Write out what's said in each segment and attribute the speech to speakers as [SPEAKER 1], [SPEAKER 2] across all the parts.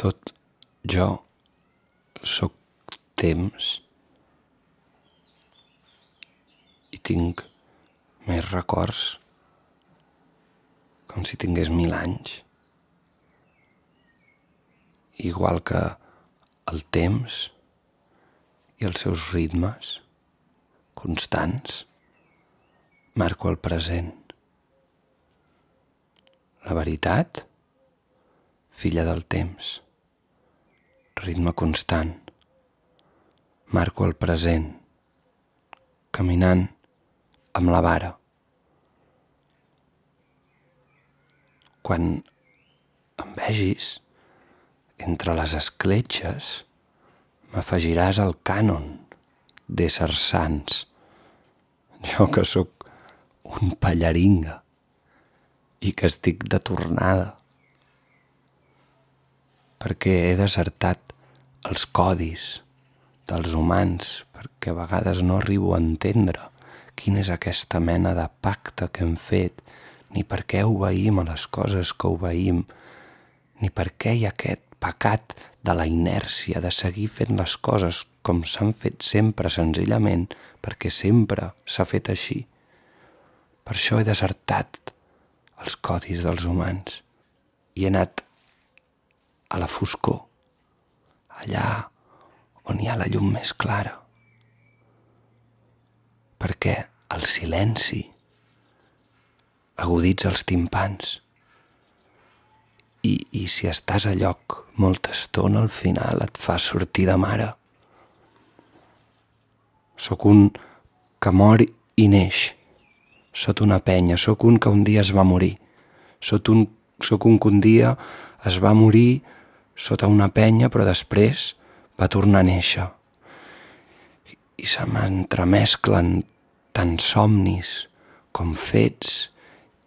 [SPEAKER 1] Tot jo sóc temps i tinc més records com si tingués 1000 anys. Igual que el temps i els seus ritmes constants, marco el present. La veritat, filla del temps, ritme constant. Marco el present, caminant amb la vara. Quan em vegis entre les escletxes, m'afegiràs al cànon d'éssers sants. Jo que sóc un pallaringa i que estic de tornada, perquè he desertat els codis dels humans, perquè a vegades no arribo a entendre quina és aquesta mena de pacte que hem fet, ni per què obeïm a les coses que obeïm, ni per què hi ha aquest pecat de la inèrcia, de seguir fent les coses com s'han fet sempre, senzillament perquè sempre s'ha fet així. Per això he desertat els codis dels humans i he anat a la foscor, allà on hi ha la llum més clara, perquè el silenci aguditza els timpans i si estàs a lloc molta estona, al final et fa sortir de mare. Sóc un que mor i neix sota una penya, sóc un que un dia es va morir, sóc un que un dia es va morir sota una penya però després va tornar a néixer. I se m'entremesclen tant somnis com fets,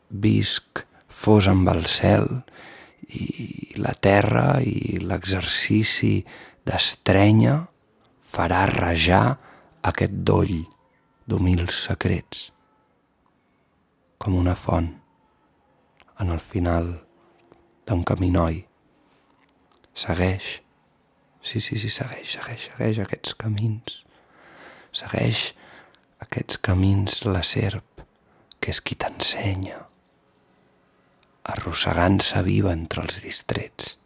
[SPEAKER 1] visc fos amb el cel i la terra, i l'exercici d'estrènyer farà rajar aquest doll d'humils secrets, com una font en el final d'un caminoi. Segueix, sí, segueix aquests camins. Segueix aquests camins la serp, que és qui t'ensenya, arrossegant-se viva entre els distrets.